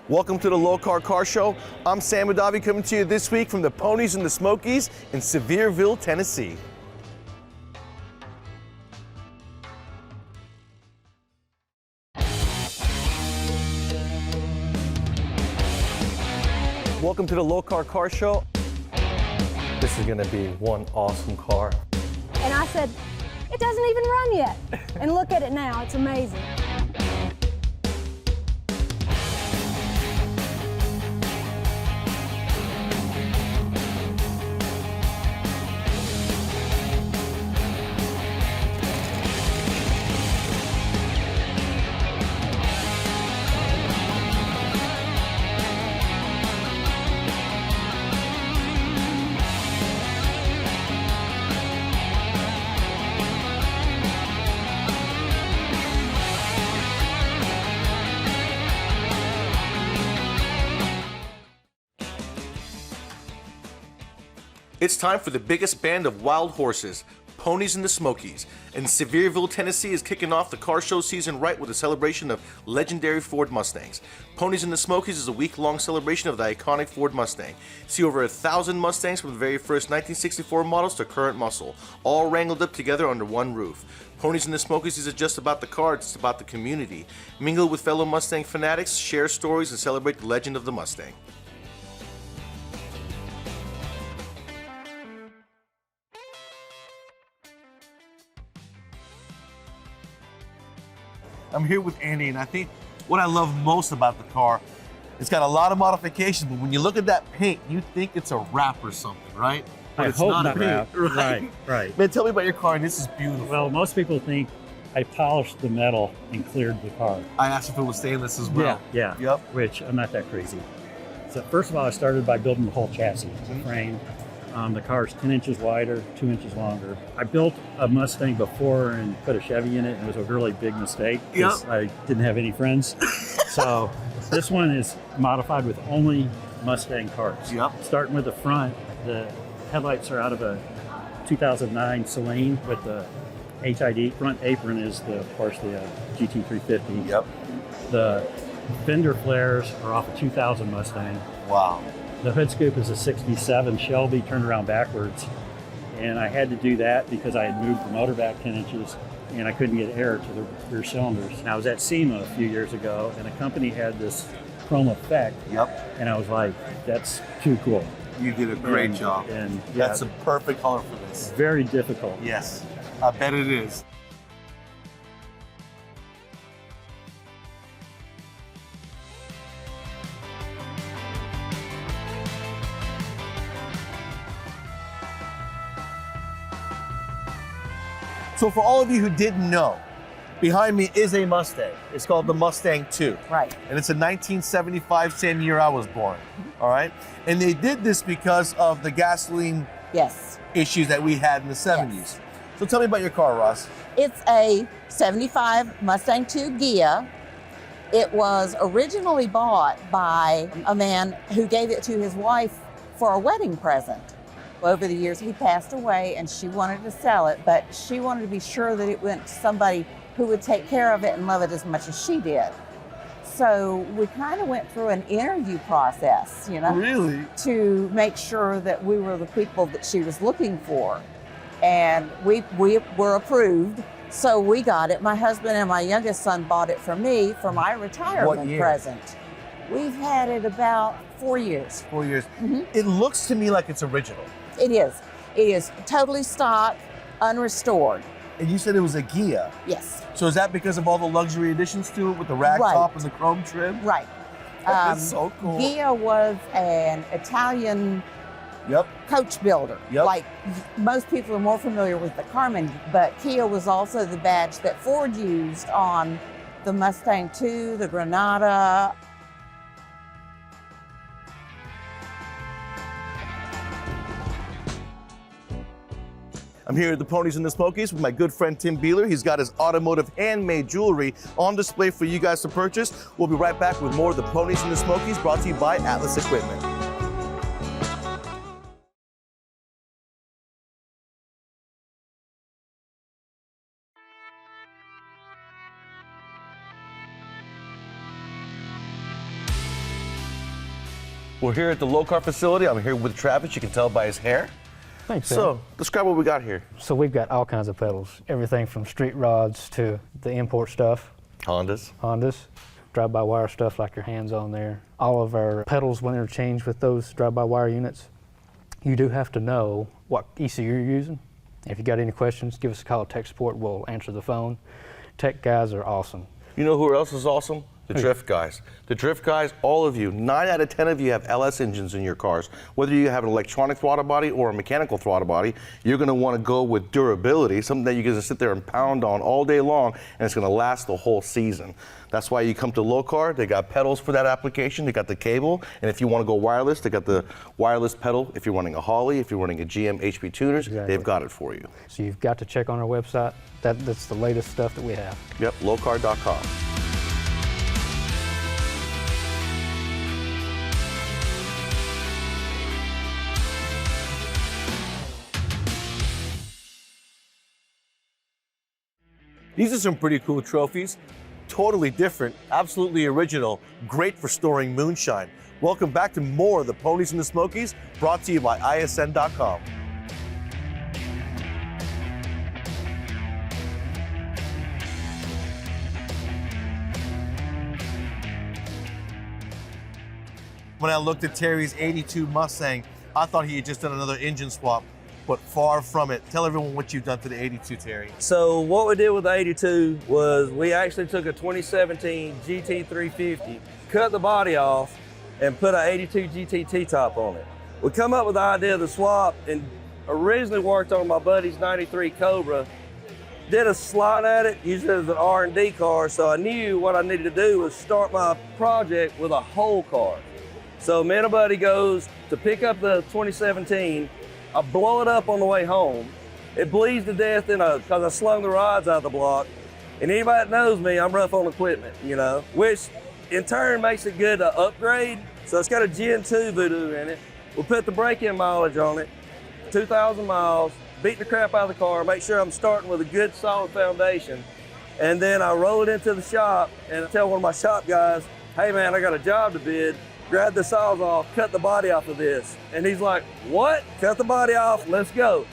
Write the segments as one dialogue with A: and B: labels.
A: Welcome to the Lokar Car Show. I'm Sam Adavi coming to you this week from the Ponies and the Smokies in Sevierville, Tennessee. Welcome to the Lokar Car Show. This is gonna be one awesome car.
B: And I said, it doesn't even run yet. And look at it now, it's amazing.
A: It's time for the biggest band of wild horses, Ponies and the Smokies, and Sevierville, Tennessee is kicking off the car show season right with a celebration of legendary Ford Mustangs. Ponies and the Smokies is a week-long celebration of the iconic Ford Mustang. See over 1,000 Mustangs from the very first 1964 models to current muscle, all wrangled up together under one roof. Ponies and the Smokies isn't just about the car, it's about the community. Mingle with fellow Mustang fanatics, share stories, and celebrate the legend of the Mustang. I'm here with Andy, and I think what I love most about the car, it's got a lot of modifications, but when you look at that paint, you think it's a wrap or something, right? But
C: it's not a wrap. Right.
A: Man, tell me about your car, and this is beautiful.
C: Well, most people think I polished the metal and cleared the car.
A: I asked if it was stainless as well.
C: Yeah.
A: Yep.
C: Which I'm not that crazy. So first of all, I started by building the whole chassis, the frame. The car's 10 inches wider, 2 inches longer. I built a Mustang before and put a Chevy in it, and it was a really big mistake because I didn't have any friends. So this one is modified with only Mustang parts. Starting with the front, the headlights are out of a 2009 Celine with the HID. Front apron is, of course, the GT350. The fender flares are off a 2000 Mustang.
A: Wow.
C: The hood scoop is a 67 Shelby turned around backwards. And I had to do that because I had moved the motor back 10 inches and I couldn't get air to the rear cylinders. And I was at SEMA a few years ago and a company had this chrome effect. And I was like, that's too cool.
A: You did a great job.
C: And
A: that's a perfect color for this.
C: Very difficult.
A: Yes, I bet it is. So for all of you who didn't know, behind me is a Mustang. It's called the Mustang II.
B: Right.
A: And it's a 1975, same year I was born. All right. And they did this because of the gasoline issues that we had in the 70s. So tell me about your car, Ross.
D: It's a 75 Mustang II Ghia. It was originally bought by a man who gave it to his wife for a wedding present. Over the years, he passed away and she wanted to sell it, but she wanted to be sure that it went to somebody who would take care of it and love it as much as she did. So we kind of went through an interview process, you know, to make sure that we were the people that she was looking for. And we were approved, so we got it. My husband and my youngest son bought it for me for my retirement present. We've had it about 4 years.
A: 4 years. It looks to me like it's original.
D: It is. It is totally stock, unrestored.
A: And you said it was a Ghia.
D: Yes.
A: So is that because of all the luxury additions to it with the rag top and the chrome trim?
D: Right.
A: That's so cool.
D: Ghia was an Italian coach builder. Like most people are more familiar with the Carmen, but Ghia was also the badge that Ford used on the Mustang II, the Granada.
A: I'm here at the Ponies and the Smokies with my good friend Tim Beeler. He's got his automotive handmade jewelry on display for you guys to purchase. We'll be right back with more of the Ponies and the Smokies brought to you by Atlas Equipment. We're here at the Lokar facility. I'm here with Travis. You can tell by his hair.
E: Thanks,
A: So, describe what we got here.
E: So we've got all kinds of pedals, everything from street rods to the import stuff, Hondas, drive-by-wire stuff like your hands on there. All of our pedals will interchange with those drive-by-wire units. You do have to know what ECU you're using. If you got any questions, give us a call at tech support. We'll answer the phone. Tech guys are awesome.
A: You know who else is awesome? The drift guys. The drift guys, all of you, 9 out of 10 of you have LS engines in your cars. Whether you have an electronic throttle body or a mechanical throttle body, you're gonna wanna go with durability, something that you're gonna sit there and pound on all day long, and it's gonna last the whole season. That's why you come to Lokar. They got pedals for that application. They got the cable, and if you wanna go wireless, they got the wireless pedal. If you're running a Holly, if you're running a GM HP tuners, they've got it for you.
E: So you've got to check on our website. That's the latest stuff that we have.
A: Yep, lokar.com. These are some pretty cool trophies. Totally different, absolutely original, great for storing moonshine. Welcome back to more of the Ponies and the Smokies, brought to you by ISN.com. When I looked at Terry's 82 Mustang, I thought he had just done another engine swap, but far from it. Tell everyone what you've done to the 82, Terry.
F: So what we did with the 82 was we actually took a 2017 GT350, cut the body off, and put an 82 GT T-top on it. We come up with the idea of the swap and originally worked on my buddy's 93 Cobra. Did a slot at it, used it as an R&D car, so I knew what I needed to do was start my project with a whole car. So me and a buddy goes to pick up the 2017, I blow it up on the way home. It bleeds to death because I slung the rods out of the block. And anybody that knows me, I'm rough on equipment, you know, which in turn makes it good to upgrade. So it's got a Gen 2 voodoo in it. We'll put the break-in mileage on it, 2,000 miles, beat the crap out of the car, make sure I'm starting with a good solid foundation. And then I roll it into the shop and I tell one of my shop guys, hey man, I got a job to bid. Grab the saws off, cut the body off of this. And he's like, what? Cut the body off, let's go.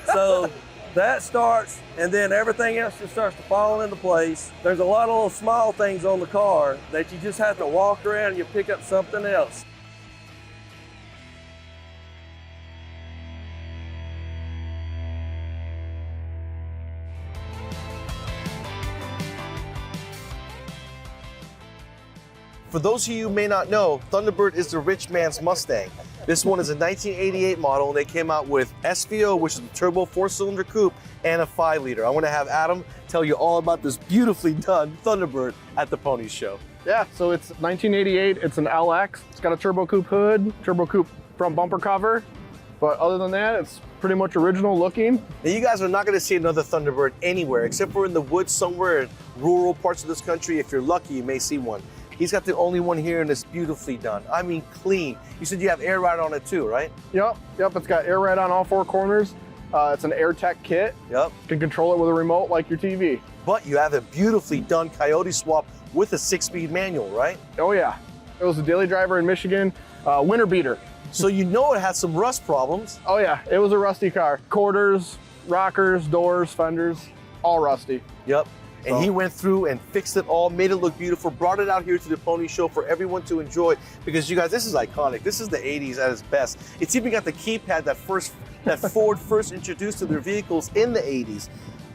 F: So that starts, and then everything else just starts to fall into place. There's a lot of little small things on the car that you just have to walk around and you pick up something else.
A: For those of you who may not know, Thunderbird is the rich man's Mustang. This one is a 1988 model, and they came out with SVO, which is the turbo 4-cylinder coupe, and a 5-liter. I want to have Adam tell you all about this beautifully done Thunderbird at the Ponies show.
G: Yeah, so it's 1988, it's an LX. It's got a turbo coupe hood, turbo coupe front bumper cover. But other than that, it's pretty much original looking.
A: Now you guys are not gonna see another Thunderbird anywhere, except for in the woods somewhere in rural parts of this country. If you're lucky, you may see one. He's got the only one here, and it's beautifully done. I mean, clean. You said you have air ride on it too, right?
G: Yep, it's got air ride on all 4 corners. It's an AirTech kit.
A: Yep.
G: You can control it with a remote like your TV.
A: But you have a beautifully done Coyote swap with a 6-speed manual, right?
G: Oh yeah, it was a daily driver in Michigan, winter beater.
A: So you know it had some rust problems.
G: Oh yeah, it was a rusty car. Quarters, rockers, doors, fenders, all rusty.
A: Yep. And he went through and fixed it all, made it look beautiful, brought it out here to the Pony Show for everyone to enjoy. Because you guys, this is iconic. This is the 80s at its best. It's even got the keypad that Ford first introduced to their vehicles in the 80s.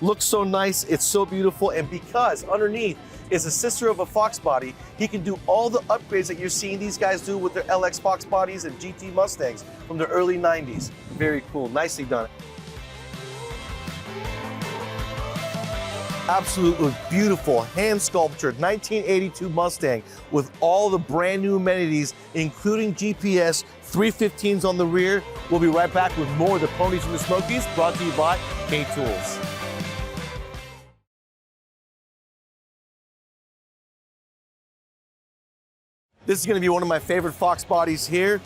A: Looks so nice, it's so beautiful, and because underneath is a sister of a Fox body, he can do all the upgrades that you're seeing these guys do with their LX Fox bodies and GT Mustangs from the early 90s. Very cool, nicely done. Absolutely beautiful, hand-sculptured 1982 Mustang with all the brand new amenities, including GPS, 315s on the rear. We'll be right back with more of the Ponies and the Smokies, brought to you by K-Tools. This is gonna be one of my favorite Fox bodies here.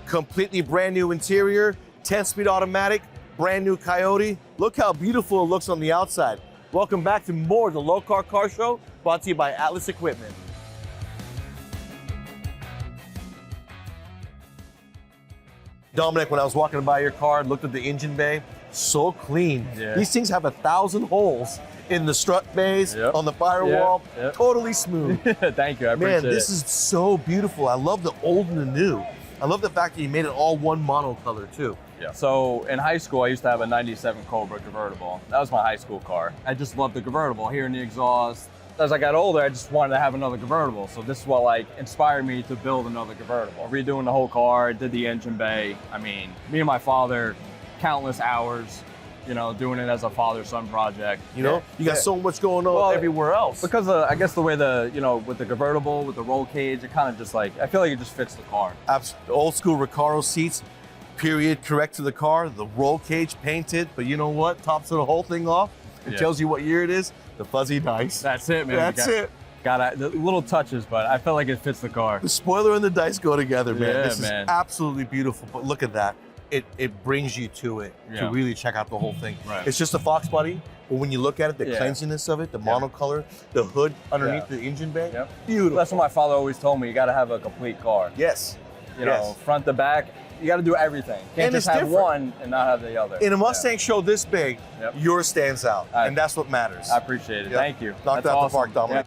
A: Completely brand new interior, 10-speed automatic, brand new Coyote. Look how beautiful it looks on the outside. Welcome back to more of the Lokar Car Show, brought to you by Atlas Equipment. Dominic, when I was walking by your car and looked at the engine bay, so clean.
H: Yeah.
A: These things have 1,000 holes in the strut bays, on the firewall. Totally smooth.
H: Thank you, I
A: Man,
H: appreciate
A: this
H: it.
A: is so beautiful. I love the old and the new. I love the fact that you made it all one monocolor too.
H: Yeah. So in high school, I used to have a 97 Cobra convertible. That was my high school car. I just loved the convertible, hearing the exhaust. As I got older, I just wanted to have another convertible. So this is what like inspired me to build another convertible. Redoing the whole car, did the engine bay. I mean, me and my father, countless hours, you know, doing it as a father-son project.
A: You know, you got so much going on everywhere else.
H: Because I guess the way you know, with the convertible, with the roll cage, it kind of just like, I feel like it just fits the car.
A: Old school Recaro seats, period, correct to the car, the roll cage painted, but you know what? Tops of the whole thing off. It tells you what year it is. The fuzzy dice.
H: That's it, man.
A: That's it.
H: Got the little touches, but I felt like it fits the car.
A: The spoiler and the dice go together, man.
H: Yeah,
A: this
H: man.
A: is absolutely beautiful. But look at that. It brings you to it to really check out the whole thing.
H: Right.
A: It's just a Fox body, but when you look at it, the cleanliness of it, the monocolor, the hood underneath the engine bay, beautiful.
H: That's what my father always told me. You got to have a complete car.
A: Yes.
H: You know, front to back. You got to do everything. You can't just have one and not have the other.
A: In a Mustang show this big, yours stands out, and that's what matters.
H: I appreciate it. Thank you.
A: Knocked out the park, Dominic.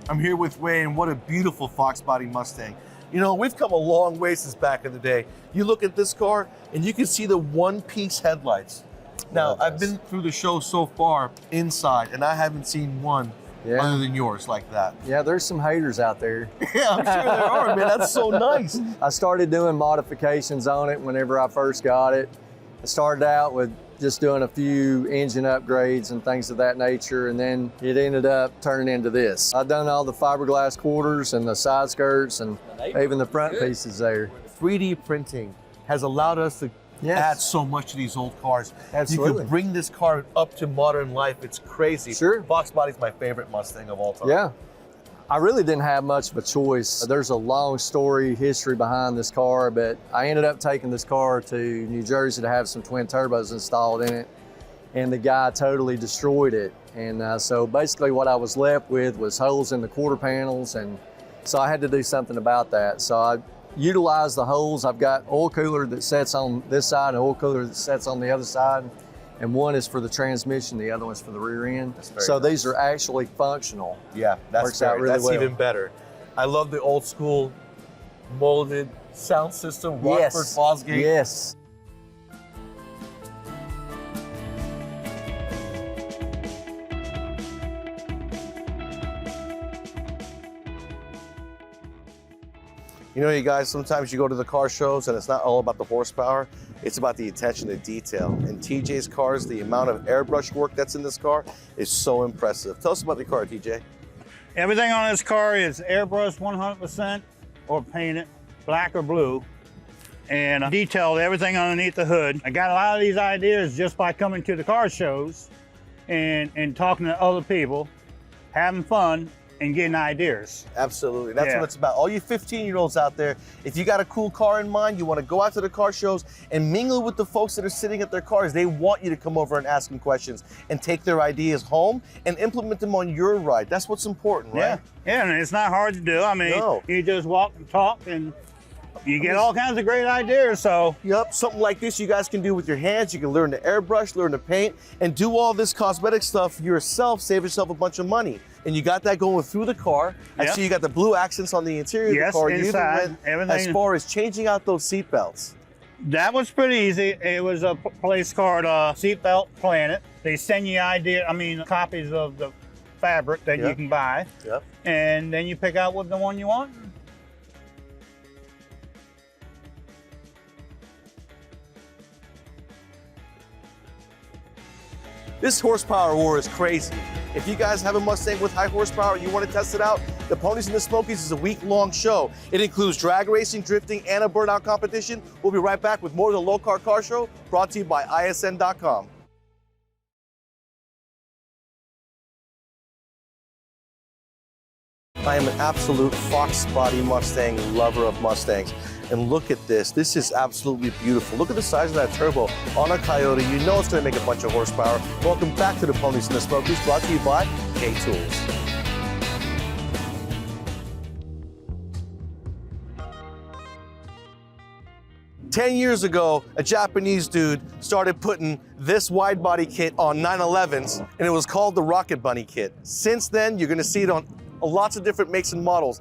A: I'm here with Wayne. What a beautiful Fox body Mustang. You know, we've come a long way since back in the day. You look at this car and you can see the one-piece headlights. Now, I've been through the show so far inside and I haven't seen one other than yours like that.
I: Yeah, there's some haters out there.
A: Yeah, I'm sure there are, man. That's so nice.
I: I started doing modifications on it whenever I first got it. I started out with just doing a few engine upgrades and things of that nature, and then it ended up turning into this. I've done all the fiberglass quarters and the side skirts and even the front pieces there.
A: 3D printing has allowed us to add so much to these old cars.
I: Absolutely.
A: You could bring this car up to modern life. It's crazy.
I: Sure.
A: Fox body's my favorite Mustang of all time.
I: Yeah. I really didn't have much of a choice. There's a long story history behind this car, but I ended up taking this car to New Jersey to have some twin turbos installed in it, and the guy totally destroyed it. And so basically what I was left with was holes in the quarter panels, and so I had to do something about that. So I utilized the holes. I've got oil cooler that sets on this side and oil cooler that sets on the other side. And one is for the transmission, the other one's for the rear end. So these are actually functional.
A: Yeah, that's even better. I love the old school molded sound system, Rockford Fosgate.
I: Yes.
A: You know, you guys, sometimes you go to the car shows and it's not all about the horsepower, it's about the attention to detail. And TJ's cars, the amount of airbrush work that's in this car is so impressive. Tell us about the car, TJ.
J: Everything on this car is airbrushed 100% or painted black or blue, and detailed everything underneath the hood. I got a lot of these ideas just by coming to the car shows and talking to other people, having fun, and getting ideas.
A: Absolutely, that's what it's about. All you 15-year-olds out there, if you got a cool car in mind, you want to go out to the car shows and mingle with the folks that are sitting at their cars. They want you to come over and ask them questions and take their ideas home and implement them on your ride. That's what's important, right?
J: Yeah, and it's not hard to do. I mean, you just walk and talk and you get all kinds of great ideas, so.
A: Yep, something like this you guys can do with your hands. You can learn to airbrush, learn to paint, and do all this cosmetic stuff yourself, save yourself a bunch of money. And you got that going through the car. I see you got the blue accents on the interior of the car.
J: Inside, everything.
A: As far as changing out those seat belts.
J: That was pretty easy. It was a place called Seatbelt Planet. They send you copies of the fabric that you can buy.
A: Yep.
J: And then you pick out what the one you want.
A: This horsepower war is crazy. If you guys have a Mustang with high horsepower, you want to test it out, the Ponies and the Smokies is a week-long show. It includes drag racing, drifting, and a burnout competition. We'll be right back with more of the Lokar Car Show, brought to you by ISN.com. I am an absolute Fox body Mustang lover of Mustangs. And look at this. This is absolutely beautiful. Look at the size of that turbo on a Coyote. You know it's going to make a bunch of horsepower. Welcome back to the Ponies and the Smokies, brought to you by K-Tools. 10 years ago, a Japanese dude started putting this wide body kit on 911s, and it was called the Rocket Bunny kit. Since then, you're gonna see it on lots of different makes and models.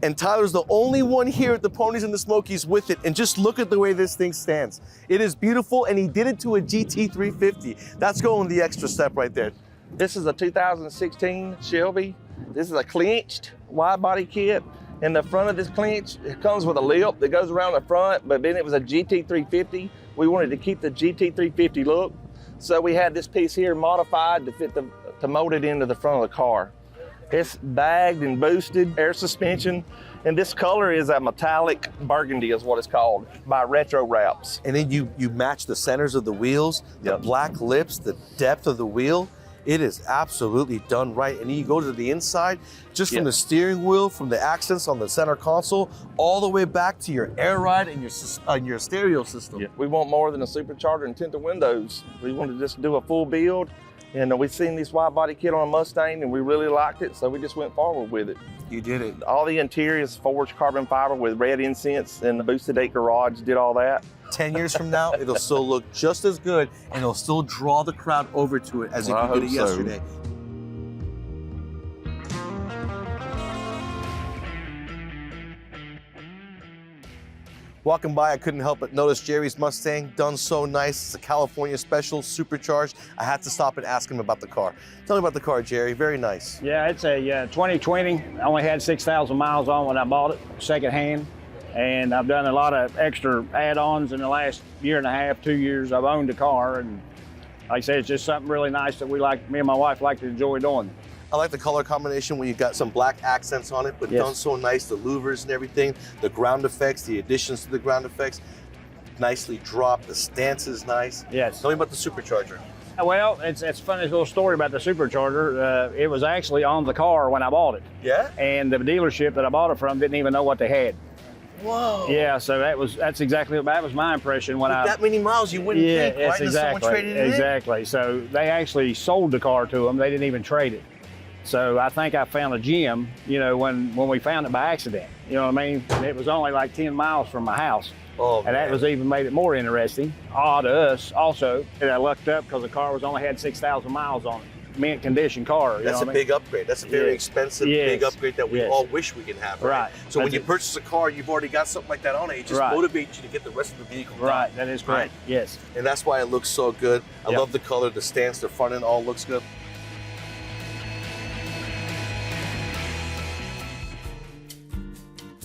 A: And Tyler's the only one here at the Ponies and the Smokies with it, and just look at the way this thing stands. It is beautiful, and he did it to a GT350. That's going the extra step right there.
F: This is a 2016 Shelby. This is a clinched wide body kit. In the front of this clinch, it comes with a lip that goes around the front, but then it was a GT350. We wanted to keep the GT350 look. So we had this piece here modified to fit to mold it into the front of the car. It's bagged and boosted, air suspension, and this color is a metallic burgundy is what it's called, by Retro Wraps.
A: And then you match the centers of the wheels, the black lips, the depth of the wheel. It is absolutely done right. And then you go to the inside, just from the steering wheel, from the accents on the center console, all the way back to your air ride and your stereo system.
F: We want more than a supercharger and tinted windows. We wanted to just do a full build. And we've seen this wide body kit on a Mustang and we really liked it, so we just went forward with it.
A: You did it.
F: All the interior is forged carbon fiber with red incense, and the boosted 8 garage did all that.
A: 10 years from now, it'll still look just as good, and it'll still draw the crowd over to it as if you did it yesterday. Walking by, I couldn't help but notice Jerry's Mustang, done so nice. It's a California special, supercharged. I had to stop and ask him about the car. Tell me about the car, Jerry. Very nice.
K: Yeah, it's a 2020. I only had 6,000 miles on when I bought it, secondhand. And I've done a lot of extra add-ons in the last year and a half, 2 years. I've owned a car, and like I said, it's just something really nice that me and my wife like to enjoy doing.
A: I like the color combination when you got some black accents on it, but done so nice, the louvers and everything, the ground effects, the additions to the ground effects, nicely dropped, the stance is nice.
K: Yes.
A: Tell me about the supercharger.
K: Well, it's a funny little story about the supercharger. It was actually on the car when I bought it.
A: Yeah?
K: And the dealership that I bought it from didn't even know what they had.
A: Whoa.
K: Yeah, so that was my impression when
A: With that many miles, you wouldn't think, right?
K: Exactly.
A: Someone traded it
K: Exactly. So they actually sold the car to them. They didn't even trade it. So I think I found a gem, when we found it by accident. You know what I mean? And it was only like 10 miles from my house.
A: Oh,
K: and that was even made it more interesting. Odd to us also, and I lucked up because the car only had 6,000 miles on it. Mint condition car.
A: That's a big upgrade. That's a very expensive, big upgrade that we all wish we could have. Right. So when you purchase a car, you've already got something like that on it. It just motivates you to get the rest of the vehicle done.
K: Right, that is correct. Yes.
A: And that's why it looks so good. I love the color, the stance, the front end all looks good.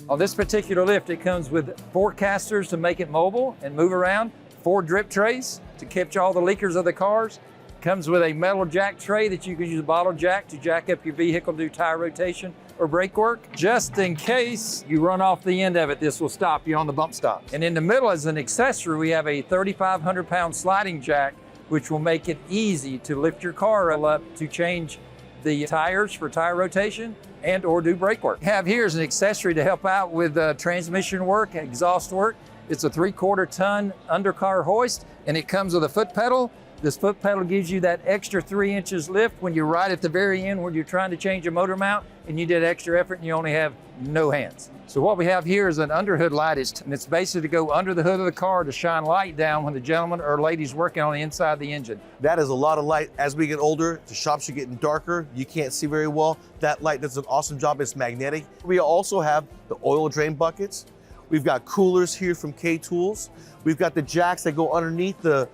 L: On this particular lift, it comes with 4 casters to make it mobile and move around, 4 drip trays to catch all the leakers of the cars. Comes with a metal jack tray that you can use a bottle jack to jack up your vehicle, do tire rotation or brake work. Just in case you run off the end of it, this will stop you on the bump stops. And in the middle as an accessory, we have a 3,500 pound sliding jack, which will make it easy to lift your car up to change the tires for tire rotation and or do brake work. Have here is an accessory to help out with transmission work, exhaust work. It's a 3/4 ton undercar hoist, and it comes with a foot pedal. This foot pedal gives you that extra 3 inches lift when you're right at the very end when you're trying to change a motor mount and you did extra effort and you only have no hands. So what we have here is an underhood light, and it's basically to go under the hood of the car to shine light down when the gentleman or lady's working on the inside of the engine.
A: That is a lot of light. As we get older, the shops are getting darker. You can't see very well. That light does an awesome job. It's magnetic. We also have the oil drain buckets. We've got coolers here from K-Tools. We've got the jacks that go underneath the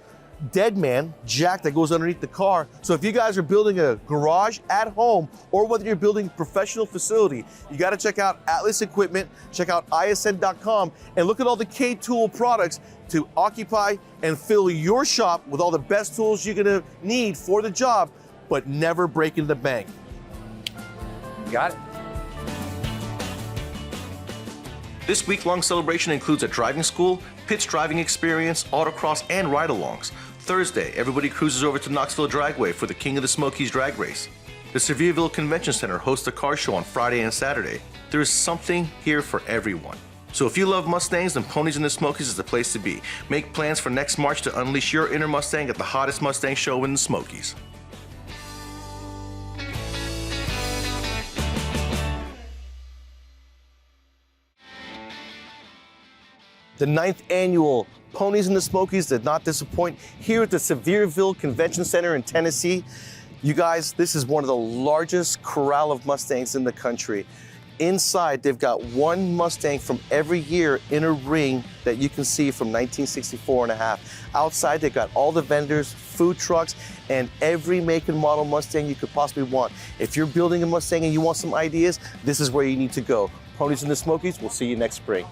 A: dead man jack that goes underneath the car. So if you guys are building a garage at home or whether you're building a professional facility, you got to check out Atlas Equipment, check out isn.com, and look at all the K-Tool products to occupy and fill your shop with all the best tools you're going to need for the job, but never breaking the bank.
L: Got it.
A: This week-long celebration includes a driving school, pitch driving experience, autocross, and ride-alongs. Thursday, everybody cruises over to Knoxville Dragway for the King of the Smokies drag race. The Sevierville Convention Center hosts a car show on Friday and Saturday. There is something here for everyone. So if you love Mustangs, then Ponies and the Smokies is the place to be. Make plans for next March to unleash your inner Mustang at the hottest Mustang show in the Smokies. The 9th annual Ponies in the Smokies did not disappoint here at the Sevierville Convention Center in Tennessee. You guys, this is one of the largest corral of Mustangs in the country. Inside, they've got one Mustang from every year in a ring that you can see from 1964 and a half. Outside, they've got all the vendors, food trucks, and every make and model Mustang you could possibly want. If you're building a Mustang and you want some ideas, this is where you need to go. Ponies in the Smokies, we'll see you next spring.